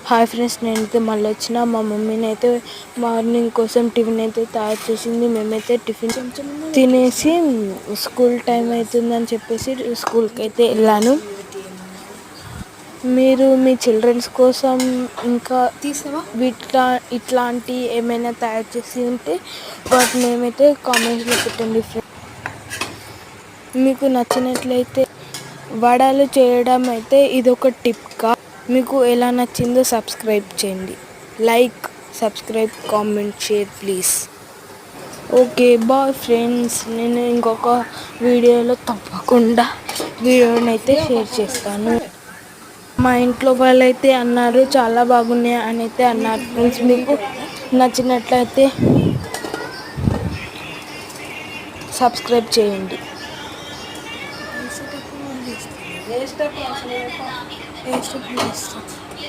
Hi friends, నేనైతే మళ్ళీ వచ్చిన. మా మమ్మీని అయితే మార్నింగ్ కోసం టిఫిన్ అయితే తయారు చేసింది. మేమైతే టిఫిన్ తినేసి స్కూల్ టైం అవుతుందని చెప్పేసి స్కూల్కి అయితే వెళ్ళాను. మీరు మీ చిల్డ్రన్స్ కోసం ఇంకా ఇట్లాంటి ఏమైనా తయారు చేసి ఉంటే వాటి నేమైతే కామెంట్స్లో పెట్టండి ఫ్రెండ్స్. మీకు నచ్చినట్లయితే వడలు చేయడం అయితే ఇదొక టిప్గా మీకు ఎలా నచ్చిందో సబ్స్క్రైబ్ చేయండి. Like, subscribe, comment, share please. Okay bye friends. నేను ఇంకొక వీడియోలో తప్పకుండా వీడియోని అయితే షేర్ చేస్తాను. మా ఇంట్లో వాళ్ళైతే అన్నారు చాలా బాగున్నాయి అని అయితే అన్నారు ఫ్రెండ్స్. మీకు నచ్చినట్లయితే సబ్స్క్రైబ్ చేయండి. ఏ స్టెప్